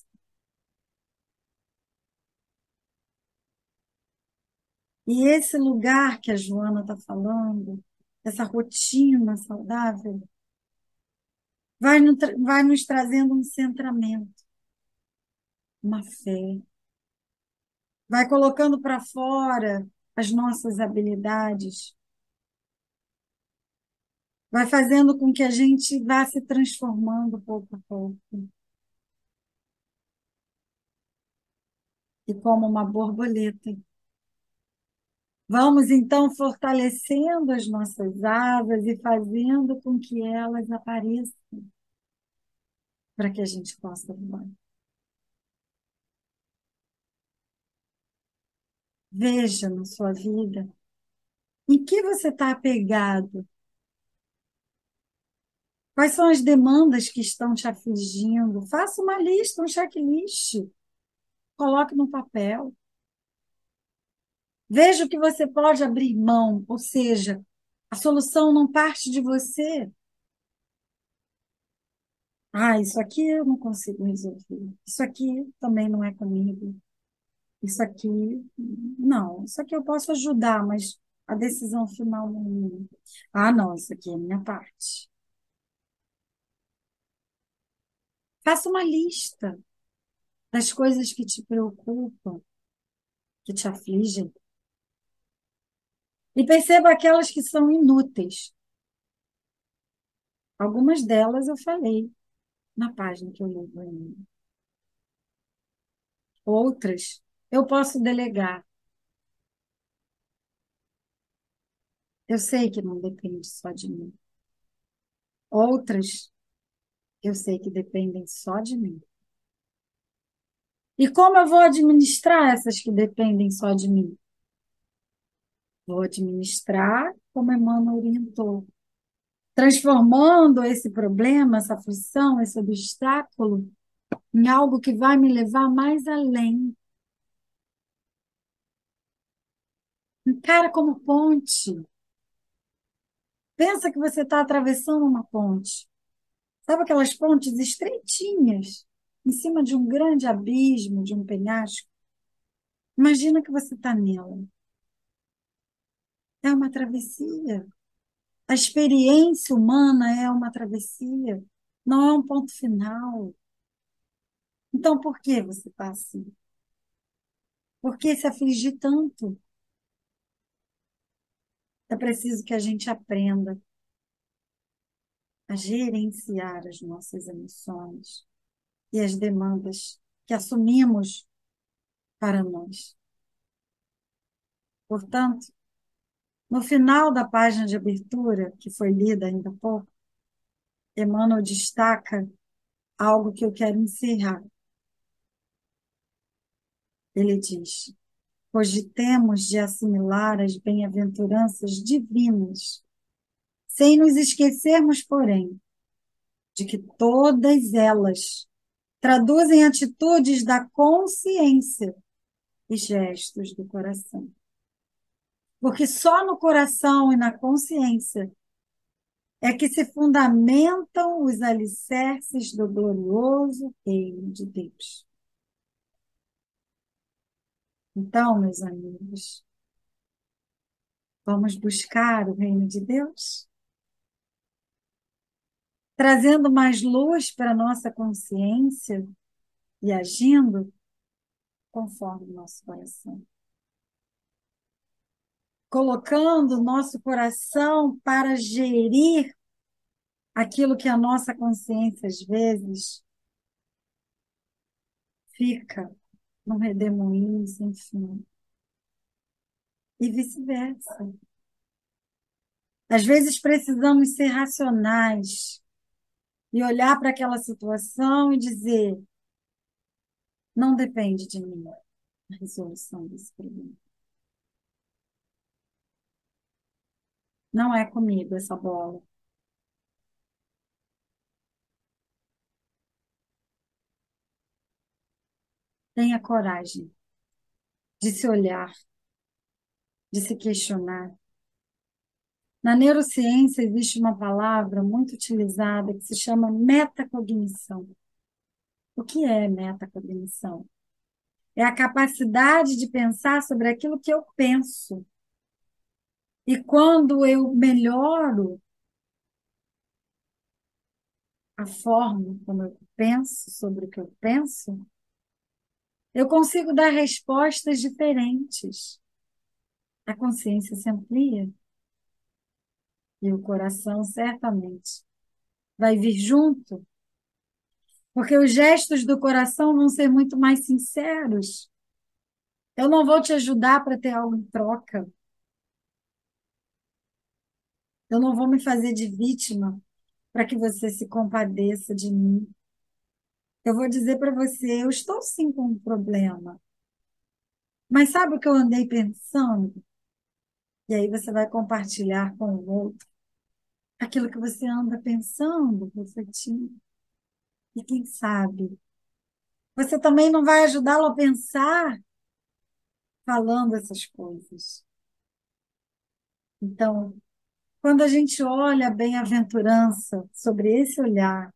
E esse lugar que a Joana está falando, essa rotina saudável, vai nos trazendo um centramento, uma fé, vai colocando para fora as nossas habilidades, vai fazendo com que a gente vá se transformando pouco a pouco. E como uma borboleta. Vamos então fortalecendo as nossas asas e fazendo com que elas apareçam para que a gente possa voar. Veja na sua vida em que você está apegado. Quais são as demandas que estão te afligindo? Faça uma lista, um checklist. Coloque no papel. Veja o que você pode abrir mão, ou seja, a solução não parte de você. Ah, isso aqui eu não consigo resolver. Isso aqui também não é comigo. Isso aqui, não. Isso aqui eu posso ajudar, mas a decisão final não é minha. Ah, não, isso aqui é minha parte. Faça uma lista das coisas que te preocupam, que te afligem. E perceba aquelas que são inúteis. Algumas delas eu falei na página que eu li do Enem. Outras eu posso delegar. Eu sei que não depende só de mim. Outras eu sei que dependem só de mim. E como eu vou administrar essas que dependem só de mim? Vou administrar como Emmanuel orientou, transformando esse problema, essa aflição, esse obstáculo em algo que vai me levar mais além. Encara como ponte. Pensa que você está atravessando uma ponte. Sabe aquelas pontes estreitinhas, em cima de um grande abismo, de um penhasco? Imagina que você está nela. É uma travessia. A experiência humana é uma travessia, não é um ponto final. Então, por que você está assim? Por que se afligir tanto? É preciso que a gente aprenda a gerenciar as nossas emoções e as demandas que assumimos para nós. Portanto, no final da página de abertura, que foi lida ainda há pouco, Emmanuel destaca algo que eu quero encerrar. Ele diz: cogitemos de assimilar as bem-aventuranças divinas, sem nos esquecermos, porém, de que todas elas traduzem atitudes da consciência e gestos do coração. Porque só no coração e na consciência é que se fundamentam os alicerces do glorioso reino de Deus. Então, meus amigos, vamos buscar o reino de Deus? Trazendo mais luz para a nossa consciência e agindo conforme o nosso coração. Colocando o nosso coração para gerir aquilo que a nossa consciência, às vezes, fica num redemoinho sem fim. E vice-versa. Às vezes precisamos ser racionais e olhar para aquela situação e dizer: não depende de mim a resolução desse problema. Não é comigo essa bola. Tenha coragem de se olhar, de se questionar. Na neurociência existe uma palavra muito utilizada que se chama metacognição. O que é metacognição? É a capacidade de pensar sobre aquilo que eu penso. E quando eu melhoro a forma como eu penso sobre o que eu penso, eu consigo dar respostas diferentes. A consciência se amplia e o coração certamente vai vir junto, porque os gestos do coração vão ser muito mais sinceros. Eu não vou te ajudar para ter algo em troca. Eu não vou me fazer de vítima para que você se compadeça de mim. Eu vou dizer para você: eu estou sim com um problema, mas sabe o que eu andei pensando? E aí você vai compartilhar com o outro aquilo que você anda pensando, refletindo. E quem sabe, você também não vai ajudá-lo a pensar falando essas coisas. Então, quando a gente olha a bem-aventurança sobre esse olhar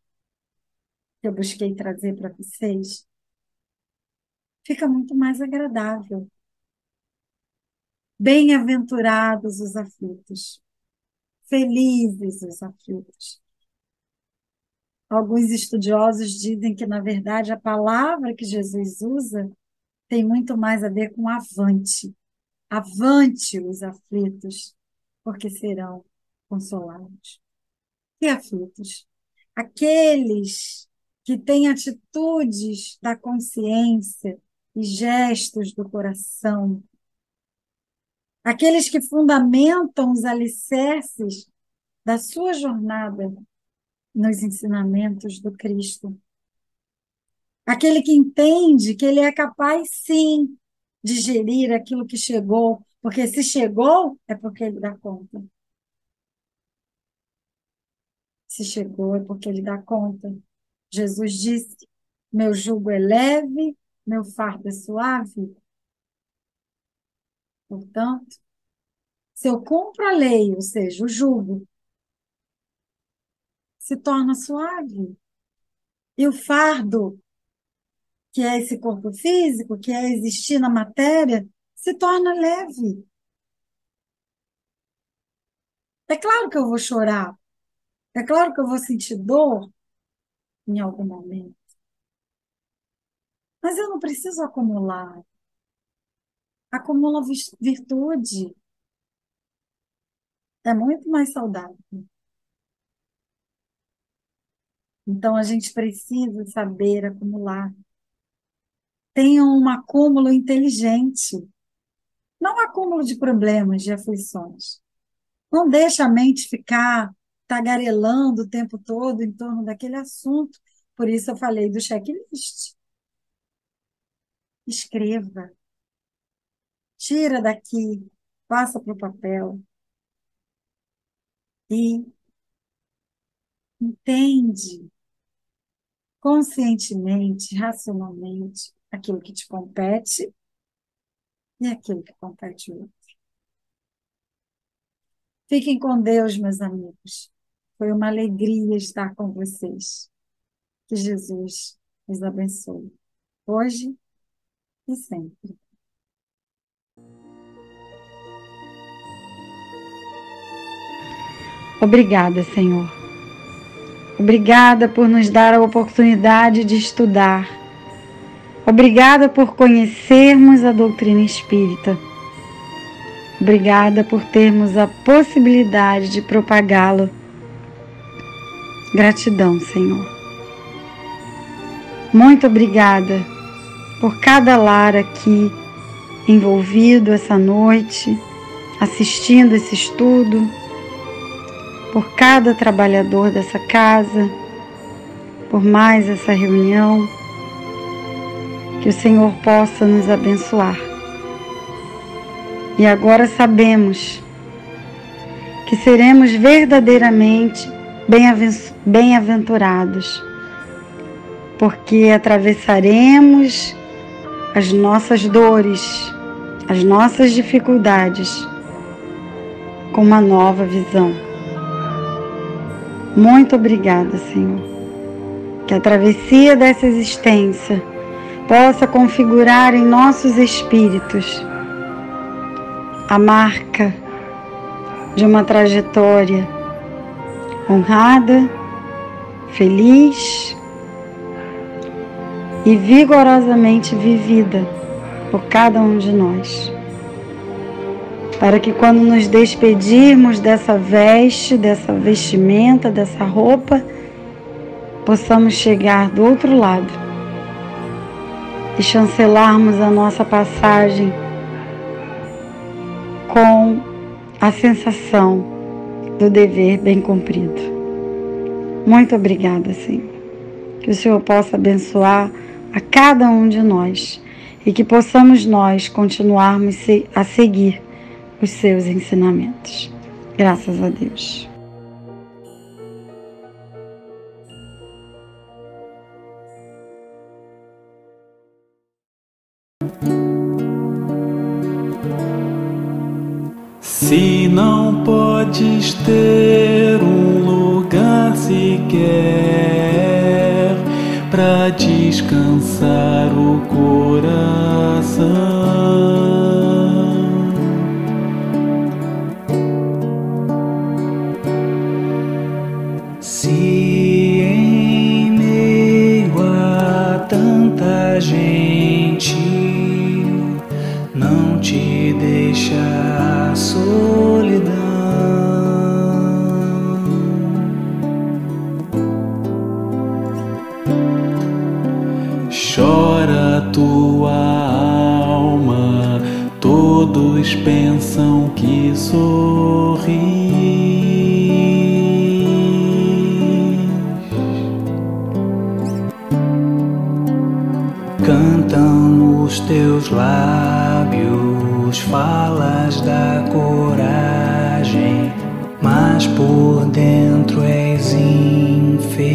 que eu busquei trazer para vocês, fica muito mais agradável. Bem-aventurados os aflitos, felizes os aflitos. Alguns estudiosos dizem que, na verdade, a palavra que Jesus usa tem muito mais a ver com avante. Avante os aflitos, porque serão consolados. E aflitos? Aqueles que têm atitudes da consciência e gestos do coração. Aqueles que fundamentam os alicerces da sua jornada nos ensinamentos do Cristo. Aquele que entende que ele é capaz, sim, de gerir aquilo que chegou, porque se chegou, é porque ele dá conta. Se chegou, é porque ele dá conta. Jesus disse: meu jugo é leve, meu fardo é suave. Portanto, se eu cumpro a lei, ou seja, o jugo, se torna suave. E o fardo, que é esse corpo físico, que é existir na matéria, se torna leve. É claro que eu vou chorar, é claro que eu vou sentir dor em algum momento, mas eu não preciso acumular. Acumula virtude. É muito mais saudável. Então, a gente precisa saber acumular. Tenha um acúmulo inteligente, não um acúmulo de problemas, de aflições. Não deixa a mente ficar tagarelando o tempo todo em torno daquele assunto. Por isso eu falei do checklist. Escreva. tira daqui, passa para o papel e entende conscientemente, racionalmente, aquilo que te compete e aquilo que compete o outro. Fiquem com Deus, meus amigos. Foi uma alegria estar com vocês. Que Jesus os abençoe, hoje e sempre. Obrigada, Senhor. Obrigada por nos dar a oportunidade de estudar. Obrigada por conhecermos a doutrina espírita. Obrigada por termos a possibilidade de propagá-la. Gratidão, Senhor. Muito obrigada por cada lar aqui envolvido essa noite, assistindo esse estudo, por cada trabalhador dessa casa, por mais essa reunião, que o Senhor possa nos abençoar. E agora sabemos que seremos verdadeiramente bem-aventurados, porque atravessaremos as nossas dores, as nossas dificuldades com uma nova visão. Muito obrigada, Senhor. Que a travessia dessa existência possa configurar em nossos espíritos a marca de uma trajetória honrada, feliz e vigorosamente vivida por cada um de nós. Para que quando nos despedirmos dessa veste, dessa vestimenta, dessa roupa, possamos chegar do outro lado e chancelarmos a nossa passagem com a sensação do dever bem cumprido. Muito obrigada, Senhor. Que o Senhor possa abençoar a cada um de nós e que possamos nós continuarmos a seguir os seus ensinamentos. Graças a Deus. Se não podes ter um lugar sequer pra descansar o coração, se em meio a tanta gente não te deixa a solidão, chora tua alma, todos pensam que sorri. Cantam os teus lábios falas da coragem, mas por dentro és infeliz.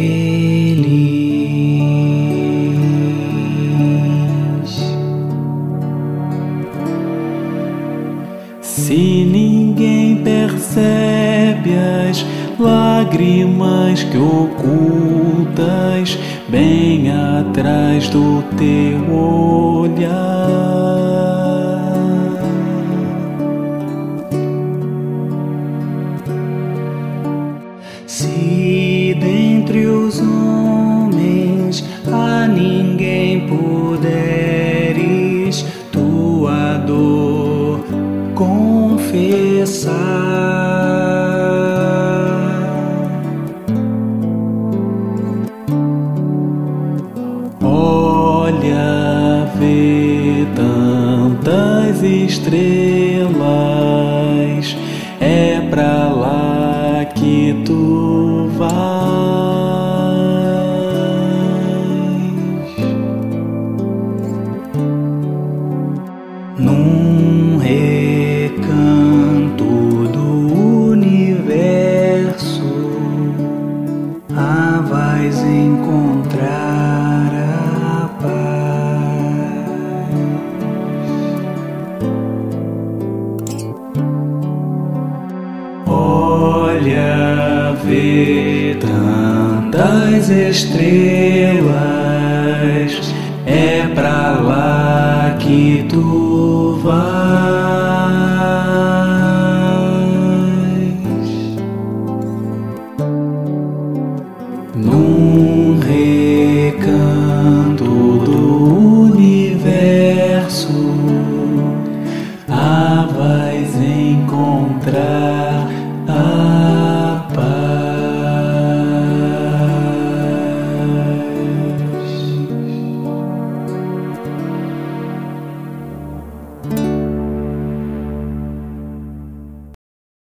Se ninguém percebe as lágrimas que ocultas bem atrás do teu olhar, se dentre os homens a ninguém puderes tua dor confessar, olha, vê tantas estrelas, é pra lá que tu vais. Num das estrelas, é pra lá que tu vais.